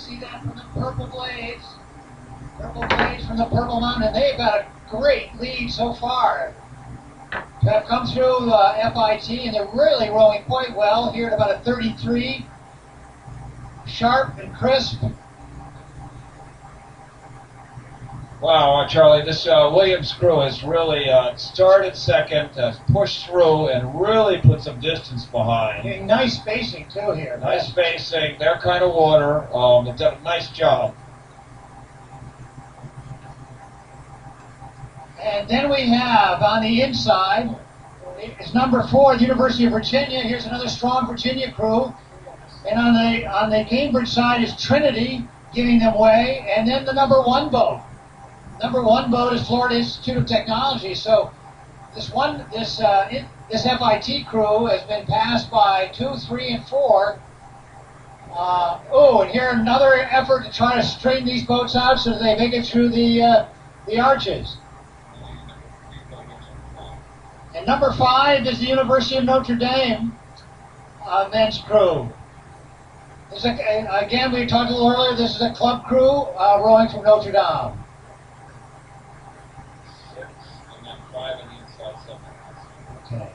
see that from the purple blades. Purple blades from the Purple Mountain. They've got a great lead so far. They have come through FIT, and they're really rowing quite well here at about a 33. Sharp and crisp. Wow, Charlie, this Williams crew has really started second, has pushed through, and really put some distance behind. Getting nice spacing, too, here. Nice spacing, their kind of water. They've done a nice job. And then we have on the inside, it's number 4, the University of Virginia. Here's another strong Virginia crew. And on the Cambridge side is Trinity giving them way, and then the number 1 boat. Number 1 boat is Florida Institute of Technology. So this FIT crew has been passed by 2, 3, and 4. And here another effort to try to straighten these boats out so that they make it through the arches. And number 5 is the University of Notre Dame men's crew. Again, we talked a little earlier, this is a club crew rowing from Notre Dame. 6, and then 5 on the inside, 7. Okay.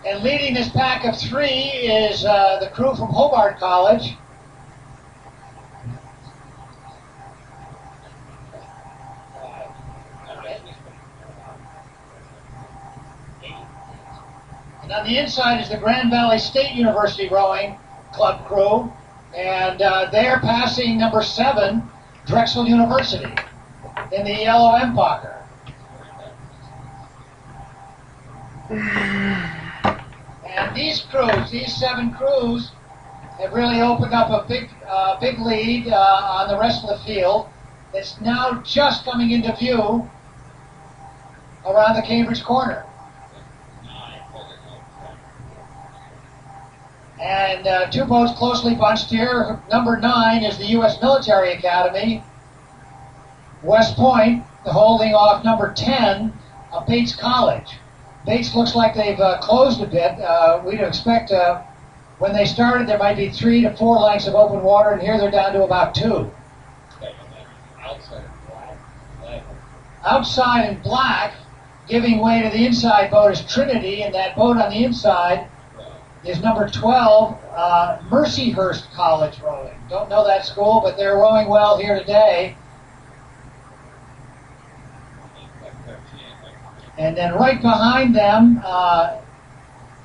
And leading this pack of 3 is the crew from HOCR College. And on the inside is the Grand Valley State University rowing club crew, and they're passing number 7, Drexel University, in the yellow Empacher. And these crews, these 7 crews, have really opened up a big lead on the rest of the field. It's now just coming into view around the Cambridge corner. And 2 boats closely bunched here. Number 9 is the U.S. Military Academy. West Point holding off number 10, Bates College. Bates looks like they've closed a bit. We'd expect when they started there might be 3 to 4 lengths of open water, and here they're down to about 2. Outside in black, giving way to the inside boat is Trinity, and that boat on the inside is number 12, Mercyhurst College rowing. Don't know that school, but they're rowing well here today. And then right behind them,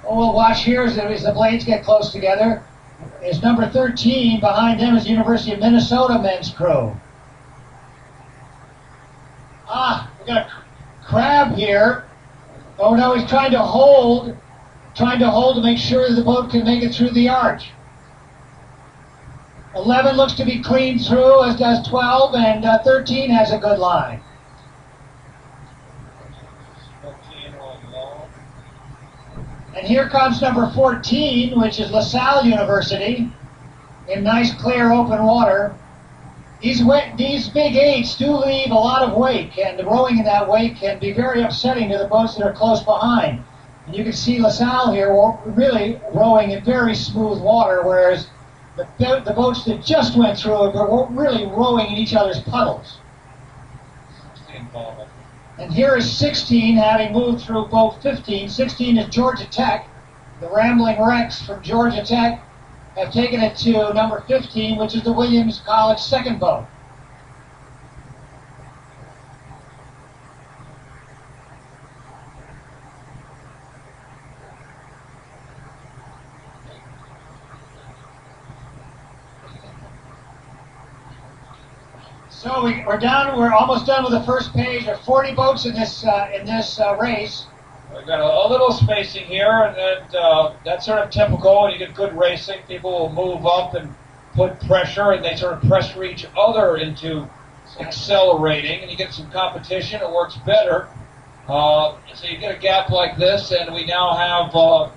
we'll watch here as the blades get close together, is number 13. Behind them is University of Minnesota men's crew. We got a crab here. Oh no, he's trying to hold to make sure the boat can make it through the arch. 11 looks to be clean through, as does 12, and 13 has a good line. And here comes number 14, which is LaSalle University, in nice clear open water. These big 8s do leave a lot of wake, and rowing in that wake can be very upsetting to the boats that are close behind. And you can see LaSalle here really rowing in very smooth water, whereas the boats that just went through it were really rowing in each other's puddles. And here is 16, having moved through boat 15. 16 is Georgia Tech. The Rambling Wrecks from Georgia Tech have taken it to number 15, which is the Williams College second boat. So we're almost done with the first page. There are 40 boats in this race. We've got a little spacing here, and that's sort of typical. When you get good racing, people will move up and put pressure, and they sort of pressure each other into accelerating, and you get some competition. It works better. So you get a gap like this, and we now have boat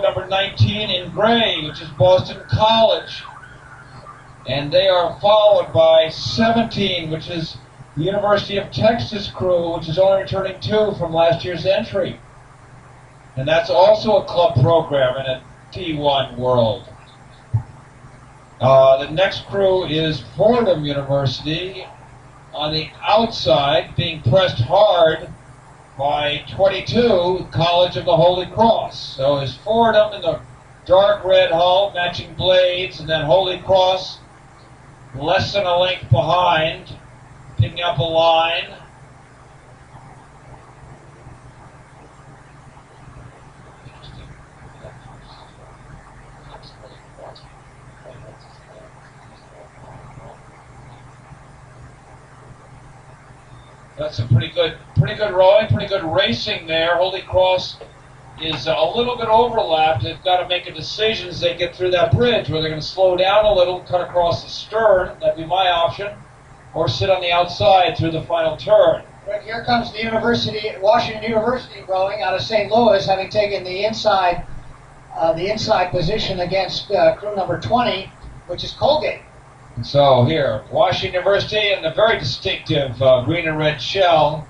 number 19 in gray, which is Boston College. And they are followed by 17, which is the University of Texas crew, which is only returning 2 from last year's entry. And that's also a club program in a T1 world. The next crew is Fordham University on the outside, being pressed hard by 22, College of the Holy Cross. So is Fordham in the dark red hull, matching blades, and then Holy Cross less than a length behind, picking up a line. That's a pretty good rowing, pretty good racing there. Holy Cross is a little bit overlapped. They've got to make a decision as they get through that bridge, where they're going to slow down a little, cut across the stern. That'd be my option, or sit on the outside through the final turn. Rick, here comes the Washington University rowing out of St. Louis, having taken the inside position against crew number 20, which is Colgate. So here, Washington University in the very distinctive green and red shell,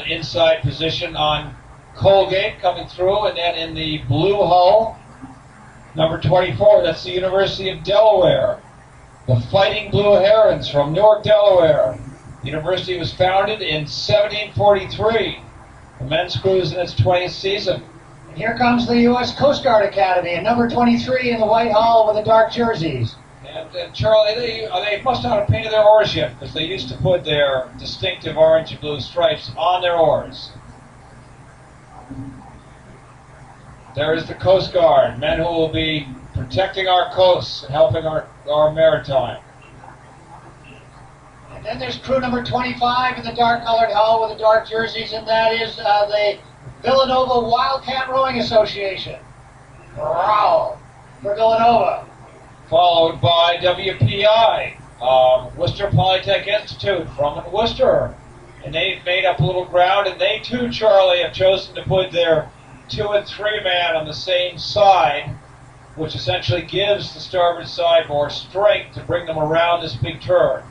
inside position on Colgate coming through, and then in the blue hull, number 24, that's the University of Delaware. The Fighting Blue Herons from Newark, Delaware. The university was founded in 1743. The men's crew is in its 20th season. And here comes the U.S. Coast Guard Academy, and number 23 in the white hull with the dark jerseys. And Charlie, they must not have painted their oars yet, because they used to put their distinctive orange and blue stripes on their oars. There is the Coast Guard, men who will be protecting our coasts and helping our maritime. And then there's crew number 25 in the dark-colored hull with the dark jerseys, and that is the Villanova Wildcat Rowing Association. Wow, for Villanova. Followed by WPI, Worcester Polytech Institute from Worcester. And they've made up a little ground, and they too, Charlie, have chosen to put their 2 and 3 man on the same side, which essentially gives the starboard side more strength to bring them around this big turn.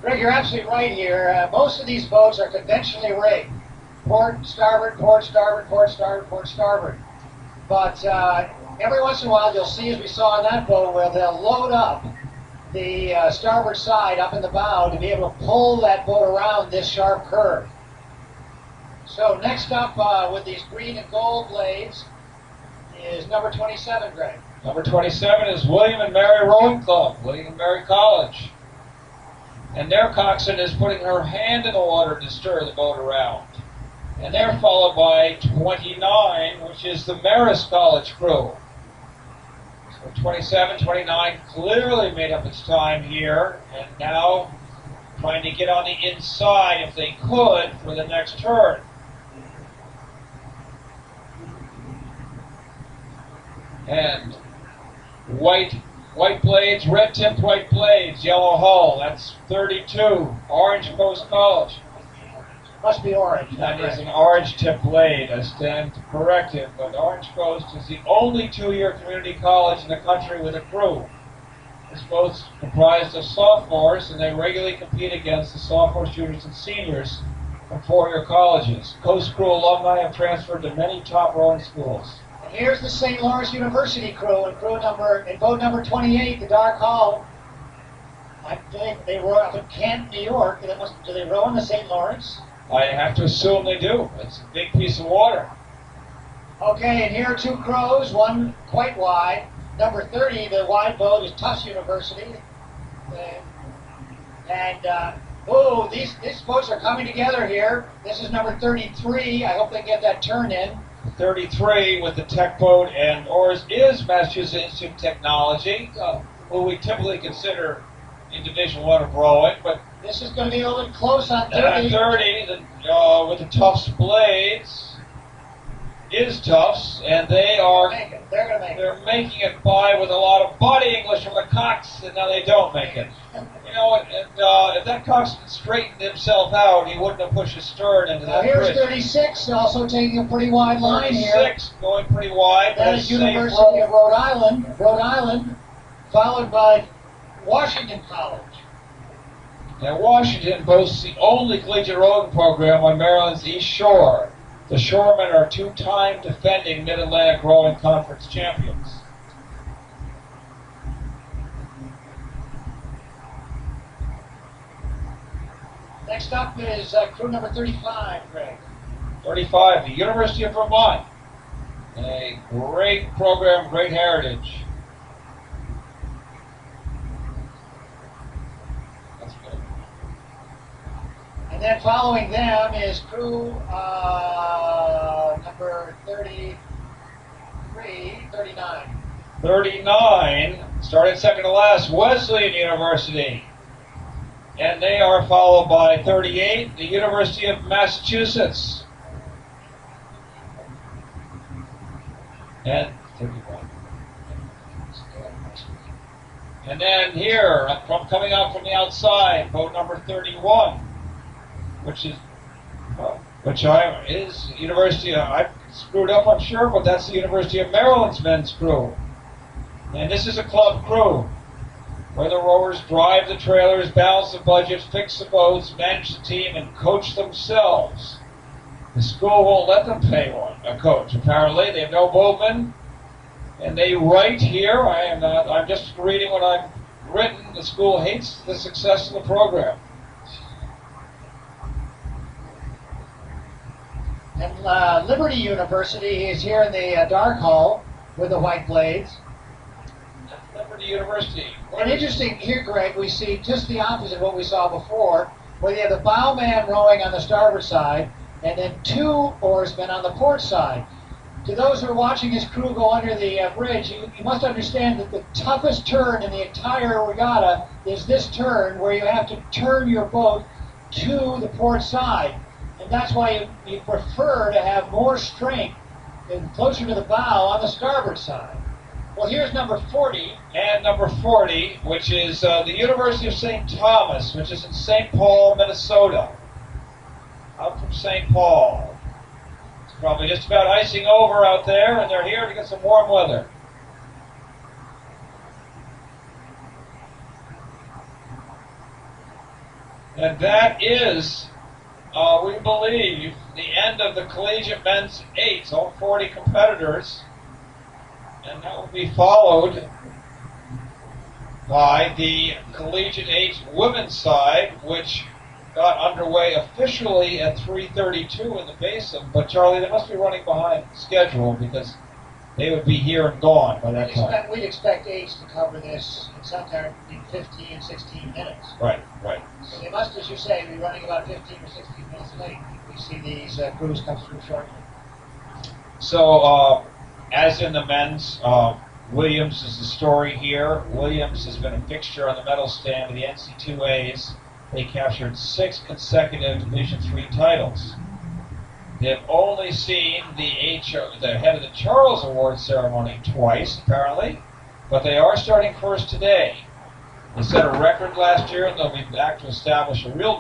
Greg, you're absolutely right here. Most of these boats are conventionally rigged. Port, starboard, port, starboard, port, starboard, port, starboard. But every once in a while you'll see, as we saw on that boat, where they'll load up the starboard side up in the bow to be able to pull that boat around this sharp curve. So next up with these green and gold blades is number 27, Greg. Number 27 is William and Mary Rowing Club, William and Mary College. And their coxswain is putting her hand in the water to stir the boat around. And they're followed by 29, which is the Marist College crew. So 27, 29 clearly made up its time here, and now trying to get on the inside, if they could, for the next turn. And white blades, red-tipped white blades, yellow hull. That's 32, Orange Coast College. Must be orange. That is an orange-tipped blade. I stand corrected, but Orange Coast is the only 2-year community college in the country with a crew. This boat's comprised of sophomores, and they regularly compete against the sophomores, juniors, and seniors from 4-year colleges. Coast crew alumni have transferred to many top rowing schools. And here's the St. Lawrence University crew, in boat number 28, the dark hull. I think they row up in Kent, New York. Do they row in the St. Lawrence? I have to assume they do. It's a big piece of water. Okay, and here are 2 crows, one quite wide. Number 30, the wide boat, is Tufts University. These boats are coming together here. This is number 33. I hope they get that turn in. 33 with the tech boat and oars is Massachusetts Institute of Technology, who we typically consider in Division I of rowing, but this is going to be a little bit close on 30. And on 30, with the Tufts blades, is Tufts, and they're making it by with a lot of body English from the cox, and now they don't make it. You know, if that coxswain straightened himself out, he wouldn't have pushed his stern into that here's bridge. 36, also taking a pretty wide line here. 36 going pretty wide. That is University of Rhode Island, followed by Washington College. Now, Washington boasts the only collegiate rowing program on Maryland's East Shore. The Shoremen are 2-time defending Mid-Atlantic Rowing Conference champions. Next up is crew number 35, Greg. 35, the University of Vermont. A great program, great heritage. That's good. And then following them is crew number 39. 39, started second to last, Wesleyan University. And they are followed by 38, the University of Massachusetts. And 31. And then here, coming out from the outside, boat number 31, which is University of, I screwed up, I'm sure, but that's the University of Maryland's men's crew. And this is a club crew, where the rowers drive the trailers, balance the budget, fix the boats, manage the team, and coach themselves. The school won't let them pay a coach, apparently. They have no boatman. And they write here, I'm just reading what I've written, the school hates the success of the program. And Liberty University is here in the dark hull with the white blades. Liberty University. And interesting here, Greg, we see just the opposite of what we saw before, where you have the bowman rowing on the starboard side, and then 2 oarsmen on the port side. To those who are watching his crew go under the bridge, you must understand that the toughest turn in the entire regatta is this turn, where you have to turn your boat to the port side. And that's why you prefer to have more strength and closer to the bow on the starboard side. Well, here's number 40. And number 40, which is the University of St. Thomas, which is in St. Paul, Minnesota. Out from St. Paul. It's probably just about icing over out there, and they're here to get some warm weather. And that is, we believe, the end of the collegiate men's 8s, all 40 competitors. And that will be followed by the Collegiate 8 women's side, which got underway officially at 3:32 in the basin. But Charlie, they must be running behind schedule because they would be here and gone by that time. We'd expect 8s to cover this in sometime between 15 and 16 minutes. Right, right. So they must, as you say, be running about 15 or 16 minutes late. We see these crews come through shortly. So, as in the men's, Williams is the story here. Williams has been a fixture on the medal stand of the NC2As. They captured 6 consecutive Division III titles. They've only seen the head of the Charles Award ceremony twice, apparently, but they are starting first today. They set a record last year, and they'll be back to establish a real